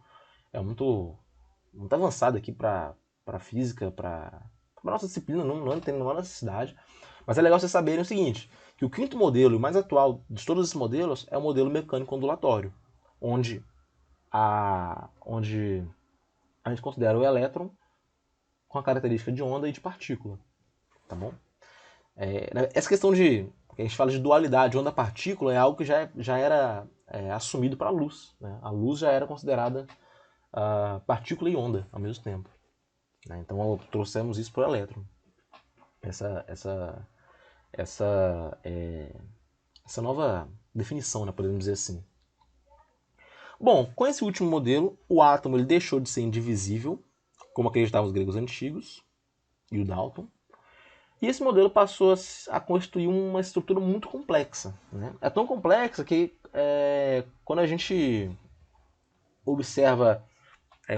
Speaker 1: É muito avançado aqui para física, para nossa disciplina, não tem nenhuma necessidade. Mas é legal vocês saberem o seguinte, que o quinto modelo, o mais atual de todos esses modelos, é o modelo mecânico ondulatório, onde a gente considera o elétron com a característica de onda e de partícula. Tá bom? Essa questão que a gente fala de dualidade onda-partícula é algo que já era assumido para a luz. Né? A luz já era considerada partícula e onda ao mesmo tempo. Né? Então trouxemos isso para o elétron. Essa nova definição, né, podemos dizer assim. Bom, com esse último modelo, o átomo ele deixou de ser indivisível, como acreditavam os gregos antigos e o Dalton, e esse modelo passou a constituir uma estrutura muito complexa. Né? É tão complexa que quando a gente observa,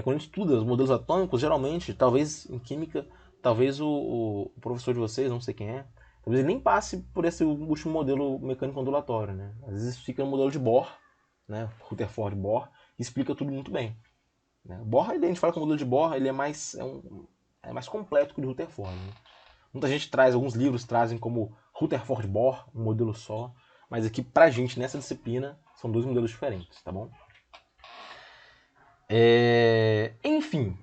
Speaker 1: quando a gente estuda os modelos atômicos, geralmente, talvez em química, talvez o professor de vocês, não sei quem é, talvez ele nem passe por esse último modelo mecânico ondulatório. Né? Às vezes fica no modelo de Bohr, né? Rutherford Bohr, e explica tudo muito bem. Né? Bohr, a gente fala que o modelo de Bohr ele é mais completo que o de Rutherford. Né? Muita gente alguns livros trazem como Rutherford Bohr, um modelo só, mas aqui pra gente, nessa disciplina, são dois modelos diferentes, tá bom? Enfim,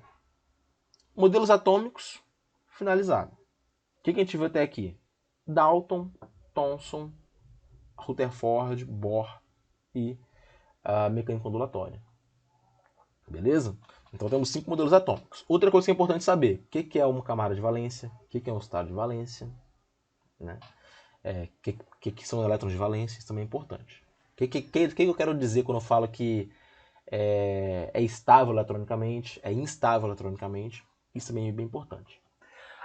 Speaker 1: modelos atômicos, finalizado. O que a gente viu até aqui? Dalton, Thomson, Rutherford, Bohr e a mecânica ondulatória. Beleza? Então temos 5 modelos atômicos. Outra coisa que é importante saber, o que é uma camada de valência, o que é um estado de valência, né? Que são elétrons de valência, isso também é importante. O que eu quero dizer quando eu falo que é estável eletronicamente, é instável eletronicamente, isso também é bem importante.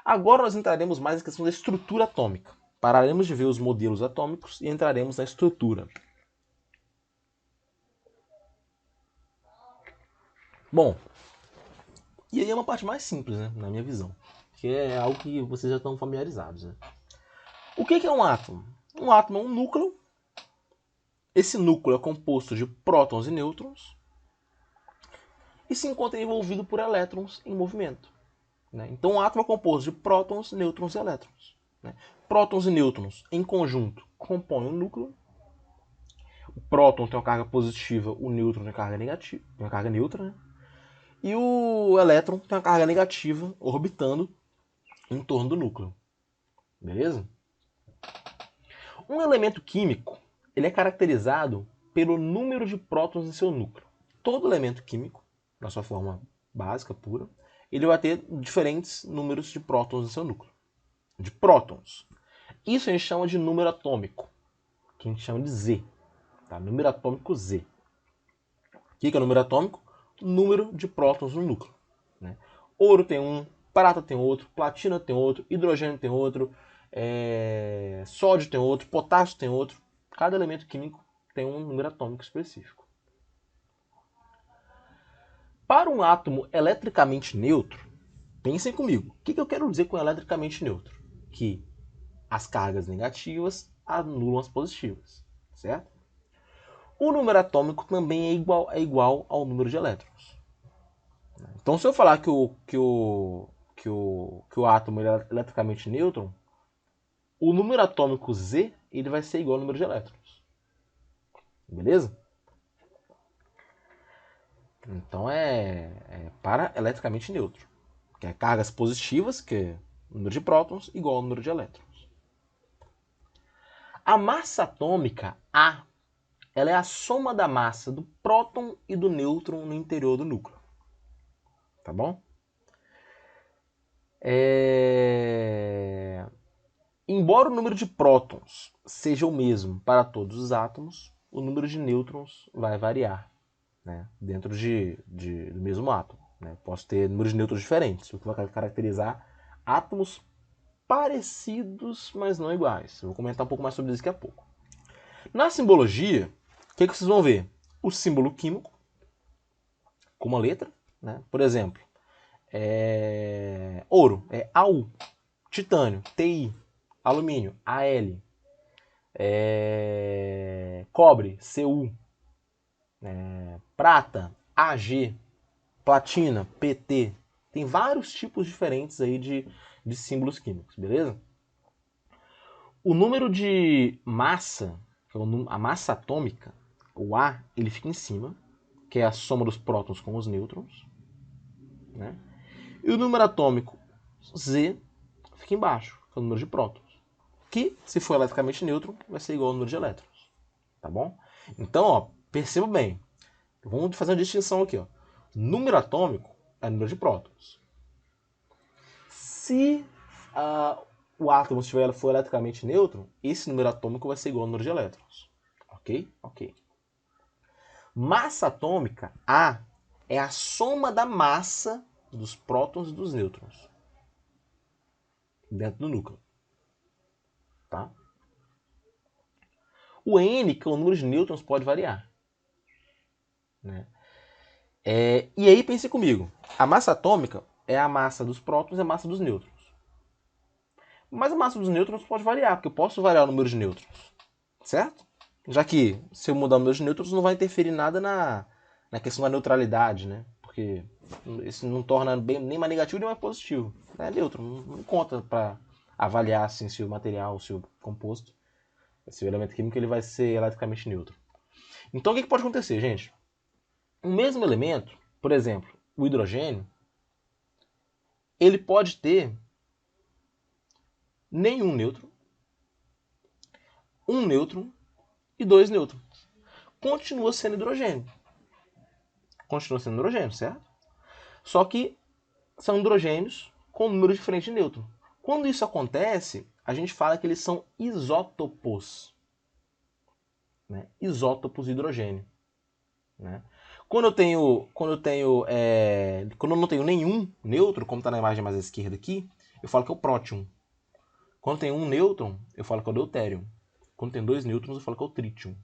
Speaker 1: Agora nós entraremos mais na questão da estrutura atômica. Pararemos de ver os modelos atômicos e entraremos na estrutura. Bom, e aí é uma parte mais simples, né, na minha visão, que é algo que vocês já estão familiarizados. Né? O que é um átomo? Um átomo é um núcleo. Esse núcleo é composto de prótons e nêutrons e se encontra envolvido por elétrons em movimento. Né? Então, um átomo é composto de prótons, nêutrons e elétrons. Né? Prótons e nêutrons, em conjunto, compõem o núcleo. O próton tem uma carga positiva, o nêutron tem uma carga negativa, uma carga neutra. Né? E o elétron tem uma carga negativa orbitando em torno do núcleo. Beleza? Um elemento químico ele é caracterizado pelo número de prótons em seu núcleo. Todo elemento químico, na sua forma básica, pura, ele vai ter diferentes números de prótons em seu núcleo. De prótons. Isso a gente chama de número atômico, que a gente chama de Z. Tá? Número atômico Z. O que é número atômico? Número de prótons no núcleo. Né? Ouro tem 1, prata tem outro, platina tem outro, hidrogênio tem outro, sódio tem outro, potássio tem outro. Cada elemento químico tem um número atômico específico. Para um átomo eletricamente neutro, pensem comigo, o que eu quero dizer com eletricamente neutro? Que as cargas negativas anulam as positivas, certo? O número atômico também é igual ao número de elétrons. Então, se eu falar que o átomo é eletricamente neutro, o número atômico Z ele vai ser igual ao número de elétrons. Beleza? Então para eletricamente neutro. Que é cargas positivas, que é o número de prótons, igual ao número de elétrons. A massa atômica, A, ela é a soma da massa do próton e do nêutron no interior do núcleo. Tá bom? Embora o número de prótons seja o mesmo para todos os átomos, o número de nêutrons vai variar, né, dentro do mesmo átomo. Né? Posso ter números de nêutrons diferentes, o que vai caracterizar átomos parecidos, mas não iguais. Eu vou comentar um pouco mais sobre isso daqui a pouco. Na simbologia, o que vocês vão ver? O símbolo químico, com uma letra. Né? Por exemplo, ouro é AU, titânio, TI, alumínio, AL, cobre, CU, prata, AG, platina, PT. Tem vários tipos diferentes aí de símbolos químicos, beleza? O número de massa, que é a massa atômica, o A, ele fica em cima, que é a soma dos prótons com os nêutrons. Né? E o número atômico Z fica embaixo, que é o número de prótons. Que, se for eletricamente neutro, vai ser igual ao número de elétrons. Tá bom? Então, ó, perceba bem. Vamos fazer uma distinção aqui. Ó. Número atômico é número de prótons. Se o átomo for eletricamente neutro, esse número atômico vai ser igual ao número de elétrons. Ok? Ok. Massa atômica, A, é a soma da massa dos prótons e dos nêutrons dentro do núcleo. Tá? O N, que é o número de nêutrons, pode variar. Né? E aí pense comigo. A massa atômica é a massa dos prótons e a massa dos nêutrons. Mas a massa dos nêutrons pode variar, porque eu posso variar o número de nêutrons. Certo? Já que se eu mudar o número de nêutrons não vai interferir nada na questão da neutralidade, né? Porque isso não torna nem mais negativo nem mais positivo. É neutro, não conta para avaliar assim, se o material, se o composto, se o elemento químico ele vai ser eletricamente neutro. Então o que pode acontecer, gente? O mesmo elemento, por exemplo, o hidrogênio, ele pode ter nenhum nêutron, um nêutron e dois nêutrons. Continua sendo hidrogênio. Continua sendo hidrogênio, certo? Só que são hidrogênios com números diferentes de nêutron. Quando isso acontece, a gente fala que eles são isótopos. Né? Isótopos de hidrogênio. Né? Quando eu não tenho nenhum nêutron, como está na imagem mais à esquerda aqui, eu falo que é o prótion. Quando tem um nêutron, eu falo que é o deutérium. Quando tem dois nêutrons, eu falo que é o tritium.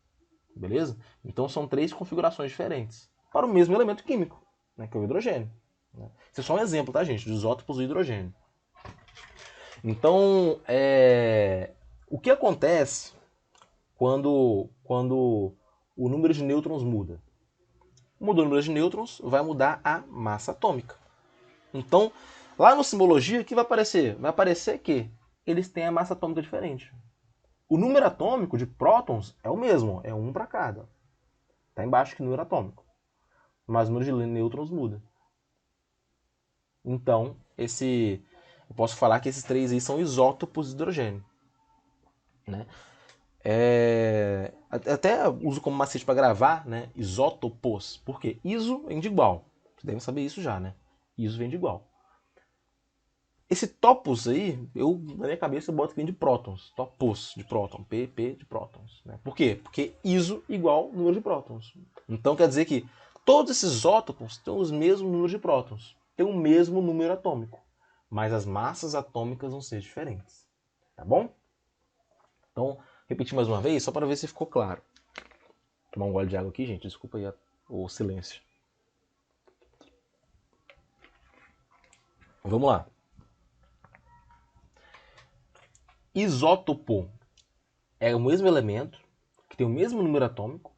Speaker 1: Beleza? Então são três configurações diferentes para o mesmo elemento químico, né, que é o hidrogênio. Né? Isso é só um exemplo, tá, gente? Dos isótopos do hidrogênio. Então, o que acontece quando o número de nêutrons muda? Mudou o número de nêutrons, vai mudar a massa atômica. Então, lá no simbologia, o que vai aparecer? Vai aparecer que eles têm a massa atômica diferente. O número atômico de prótons é o mesmo, é 1 para cada. Está embaixo que o número atômico. Mas o número de nêutrons muda. Então, eu posso falar que esses três aí são isótopos de hidrogênio. Né? Até uso como macete para gravar, né? Isótopos. Por quê? Iso vem de igual. Vocês devem saber isso já, né? Iso vem de igual. Esse topos aí, na minha cabeça eu boto que vem de prótons. Topos de próton. PP de prótons. Né? Por quê? Porque iso igual número de prótons. Então quer dizer que todos esses isótopos têm os mesmos números de prótons. Têm o mesmo número atômico. mas as massas atômicas vão ser diferentes. Tá bom? Então, repetir mais uma vez, só para ver se ficou claro. Vou tomar um gole de água aqui, gente. Desculpa aí o silêncio. Vamos lá. Isótopo é o mesmo elemento, que tem o mesmo número atômico,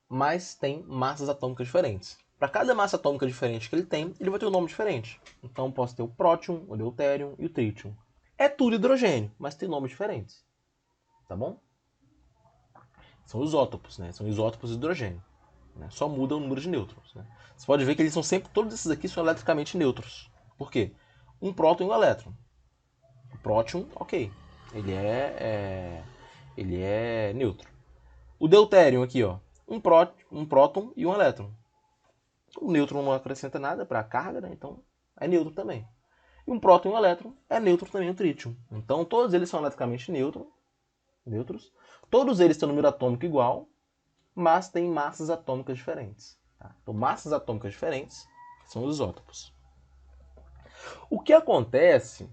Speaker 1: mas tem massas atômicas diferentes. Para cada massa atômica diferente que ele tem, ele vai ter um nome diferente. Então, posso ter o próton, o deutérium e o tritium. É tudo hidrogênio, mas tem nomes diferentes. Tá bom? São isótopos, né? São isótopos de hidrogênio. Né? Só muda o número de nêutrons. Né? Você pode ver que eles são sempre, todos esses aqui são eletricamente neutros. Por quê? Um próton e um elétron. O próton, ok. Ele é neutro. O deutérium aqui, ó. Um próton e um elétron. O nêutron não acrescenta nada para a carga, né? Então é neutro também. E um próton e um elétron é neutro também o tritium. Então todos eles são eletricamente neutros. Todos eles têm um número atômico igual, mas têm massas atômicas diferentes. Tá? Então massas atômicas diferentes são os isótopos. O que acontece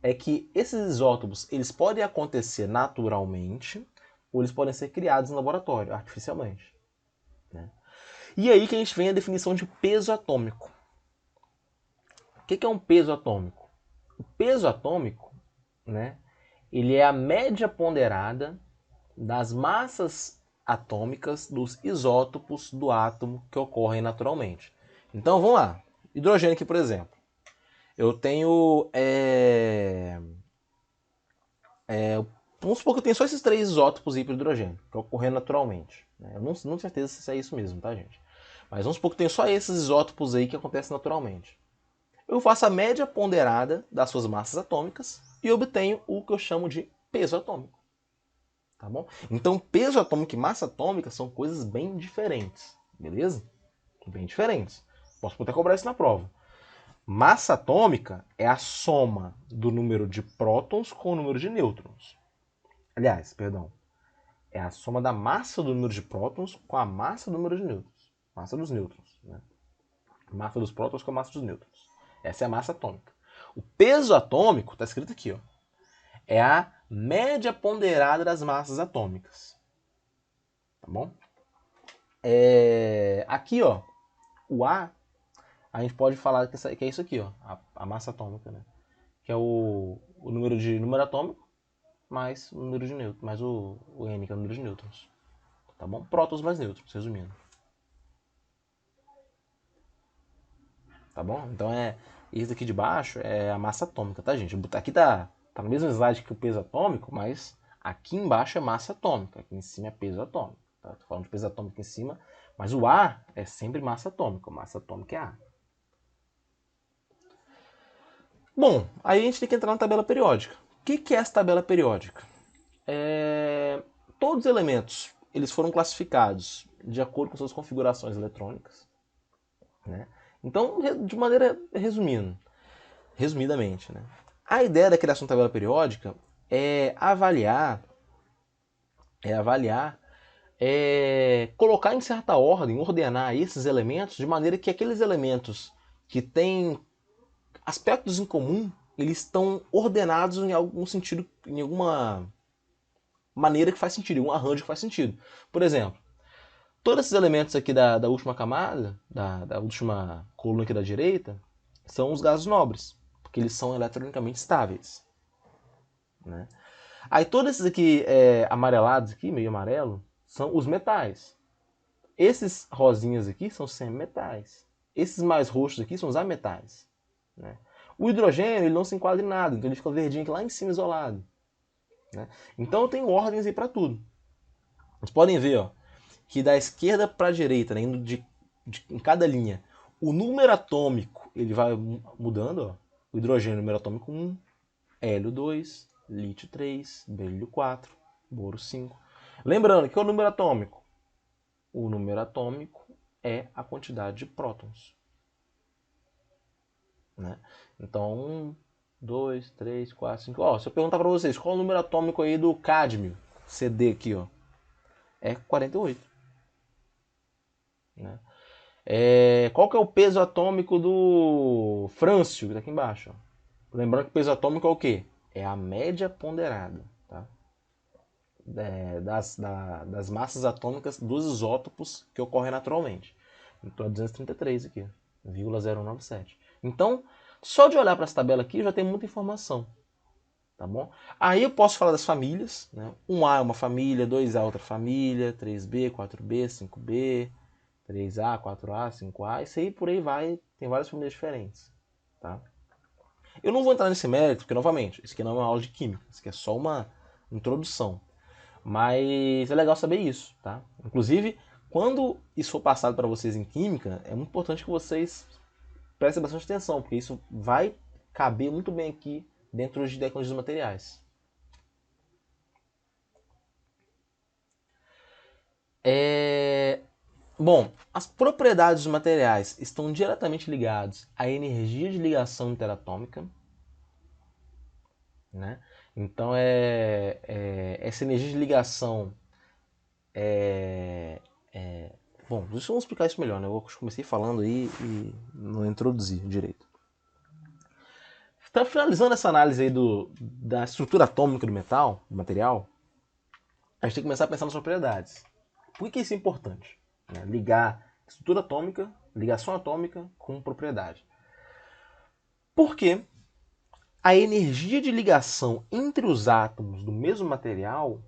Speaker 1: é que esses isótopos eles podem acontecer naturalmente ou eles podem ser criados em laboratório, artificialmente. Né? E aí que a gente vem a definição de peso atômico. O que é um peso atômico? O peso atômico, né, ele é a média ponderada das massas atômicas dos isótopos do átomo que ocorrem naturalmente. Então vamos lá. Hidrogênio aqui, por exemplo. Eu tenho. Vamos supor que eu tenho só esses 3 isótopos aí para hidrogênio, que ocorrem naturalmente. Eu não tenho certeza se é isso mesmo, tá, gente? Mas vamos supor que eu tenho só esses isótopos aí que acontecem naturalmente. Eu faço a média ponderada das suas massas atômicas e obtenho o que eu chamo de peso atômico. Tá bom? Então, peso atômico e massa atômica são coisas bem diferentes, beleza? Bem diferentes. Posso até cobrar isso na prova. Massa atômica é a soma do número de prótons com o número de nêutrons. Aliás, perdão. É a soma da massa do número de prótons com a massa do número de nêutrons. Massa dos nêutrons. Né? Massa dos prótons com a massa dos nêutrons. Essa é a massa atômica. O peso atômico, está escrito aqui, ó, é a média ponderada das massas atômicas. Tá bom? Aqui, ó, o A, a gente pode falar que é isso aqui, ó, a massa atômica, né? Que é o número atômico mais o número de nêutrons, mais o N, que é o número de nêutrons. Tá bom? Prótons mais nêutrons, resumindo. Tá bom? Então esse daqui de baixo é a massa atômica, tá, gente? Aqui tá no mesmo slide que o peso atômico, mas aqui embaixo é massa atômica, aqui em cima é peso atômico. Tá? Tô falando de peso atômico em cima, mas o A é sempre massa atômica. Massa atômica é A. Bom, aí a gente tem que entrar na tabela periódica. O que é essa tabela periódica? Todos os elementos eles foram classificados de acordo com suas configurações eletrônicas. Né? Então, de maneira resumidamente, né? A ideia da criação da tabela periódica é avaliar, colocar em certa ordem, ordenar esses elementos de maneira que aqueles elementos que têm aspectos em comum, eles estão ordenados em algum sentido, em alguma maneira que faz sentido, em um arranjo que faz sentido. Por exemplo, todos esses elementos aqui da última camada, da última coluna aqui da direita, são os gases nobres, porque eles são eletronicamente estáveis. Né? Aí todos esses aqui amarelados, aqui, meio amarelo, são os metais. Esses rosinhas aqui são semimetais. Esses mais roxos aqui são os ametais. Né? O hidrogênio ele não se enquadra em nada, então ele fica verdinho aqui lá em cima isolado. Né? Então eu tenho ordens aí para tudo. Vocês podem ver, ó, que da esquerda para a direita, né, indo em cada linha, o número atômico ele vai mudando. Ó. O hidrogênio, número atômico 1, hélio 2, lítio 3, berilo 4, boro 5. Lembrando que é o número atômico. O número atômico é a quantidade de prótons. Né? Então, 1, 2, 3, 4, 5. Ó, se eu perguntar para vocês qual é o número atômico aí do cádmio, CD aqui, ó, é 48. Né? Qual que é o peso atômico do frâncio, que tá aqui embaixo? Ó? Lembrando que o peso atômico é o quê? É a média ponderada, tá? Das massas atômicas dos isótopos que ocorrem naturalmente. Então é 233 aqui, 0,0197. Então, só de olhar para essa tabela aqui já tem muita informação, tá bom? Aí eu posso falar das famílias, né? 1A é uma família, 2A é outra família, 3B, 4B, 5B, 3A, 4A, 5A, isso aí por aí vai, tem várias famílias diferentes, tá? Eu não vou entrar nesse mérito, porque, novamente, isso aqui não é uma aula de química, isso aqui é só uma introdução. Mas é legal saber isso, tá? Inclusive, quando isso for passado para vocês em química, é muito importante que vocês prestem bastante atenção, porque isso vai caber muito bem aqui dentro de tecnologias dos materiais. Bom, as propriedades dos materiais estão diretamente ligadas à energia de ligação interatômica, né? Então, essa energia de ligação bom, deixa eu explicar isso melhor, né? Eu comecei falando aí e não introduzi direito. Então, finalizando essa análise aí da estrutura atômica do metal, do material, a gente tem que começar a pensar nas propriedades. Por que isso é importante? Né? Ligar estrutura atômica, ligação atômica com propriedade. Porque a energia de ligação entre os átomos do mesmo material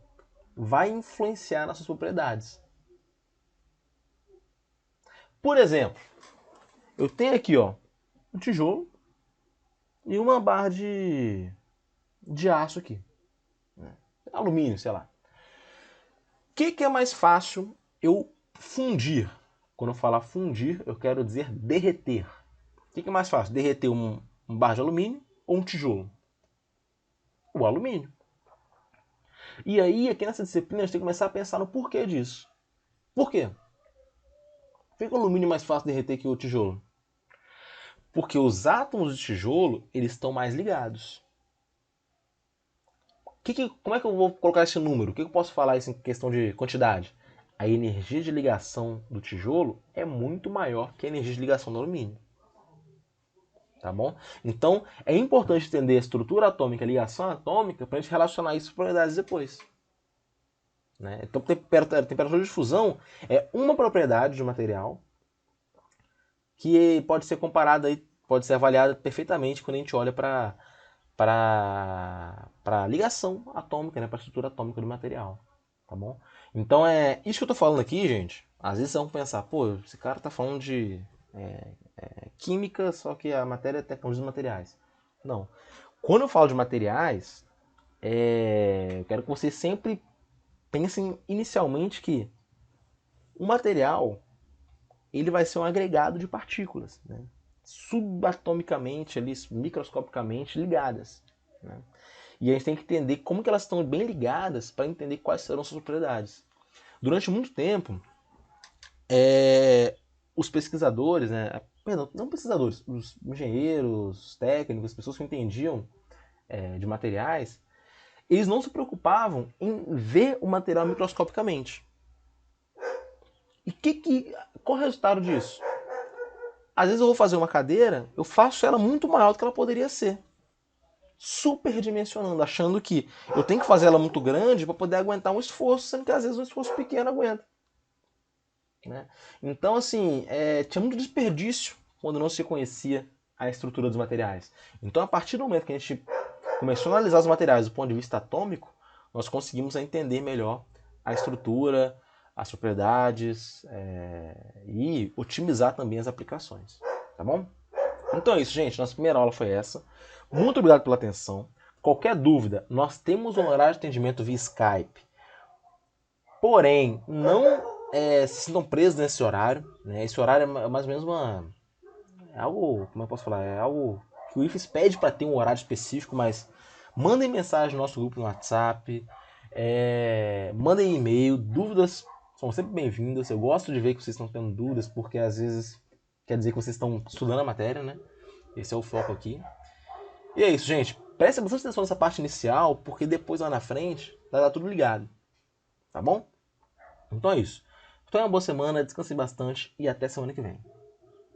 Speaker 1: vai influenciar nas suas propriedades. Por exemplo, eu tenho aqui um tijolo e uma barra de aço aqui. Né? Alumínio, sei lá. O que é mais fácil eu fundir? Quando eu falar fundir, eu quero dizer derreter. O que é mais fácil? Derreter um barra de alumínio ou um tijolo? O alumínio. E aí, aqui nessa disciplina, a gente tem que começar a pensar no porquê disso. Por quê? Por que o alumínio é mais fácil de derreter que o tijolo? Porque os átomos de tijolo, eles estão mais ligados. Como é que eu vou colocar esse número? O que eu posso falar isso em questão de quantidade? A energia de ligação do tijolo é muito maior que a energia de ligação do alumínio. Tá bom? Então, é importante entender a estrutura atômica e a ligação atômica para a gente relacionar isso com propriedades depois. Né? Então, temperatura de fusão é uma propriedade de um material que pode ser comparada, pode ser avaliada perfeitamente quando a gente olha para a ligação atômica, né? Para a estrutura atômica do material. Tá bom? Então, isso que eu estou falando aqui, gente. Às vezes vão pensar, pô, esse cara está falando de química, só que a matéria é tecnologia dos materiais. Não. Quando eu falo de materiais, eu quero que vocês sempre pensem inicialmente que o material ele vai ser um agregado de partículas, né? Subatomicamente, ali, microscopicamente ligadas. Né? E a gente tem que entender como que elas estão bem ligadas para entender quais serão suas propriedades. Durante muito tempo, os pesquisadores, né, perdão, não pesquisadores, os engenheiros, técnicos, as pessoas que entendiam de materiais, eles não se preocupavam em ver o material microscopicamente. E qual é o resultado disso? Às vezes eu vou fazer uma cadeira, eu faço ela muito maior do que ela poderia ser. Superdimensionando, achando que eu tenho que fazer ela muito grande para poder aguentar um esforço, sendo que às vezes um esforço pequeno aguenta. Né? Então, assim, tinha muito desperdício quando não se conhecia a estrutura dos materiais. Então, a partir do momento que a gente começou a analisar os materiais do ponto de vista atômico, nós conseguimos entender melhor a estrutura, as propriedades e otimizar também as aplicações. Tá bom? Então é isso, gente. Nossa primeira aula foi essa. Muito obrigado pela atenção. Qualquer dúvida, nós temos um horário de atendimento via Skype. Porém, não se sintam presos nesse horário. Né? Esse horário é mais ou menos algo, como eu posso falar? É algo que o IFES pede para ter um horário específico, mas mandem mensagem no nosso grupo no WhatsApp, mandem e-mail, dúvidas são sempre bem-vindas. Eu gosto de ver que vocês estão tendo dúvidas, porque às vezes quer dizer que vocês estão estudando a matéria, né? Esse é o foco aqui. E é isso, gente. Preste bastante atenção nessa parte inicial, porque depois lá na frente vai dar tudo ligado. Tá bom? Então é isso. Tenha uma boa semana, descanse bastante e até semana que vem.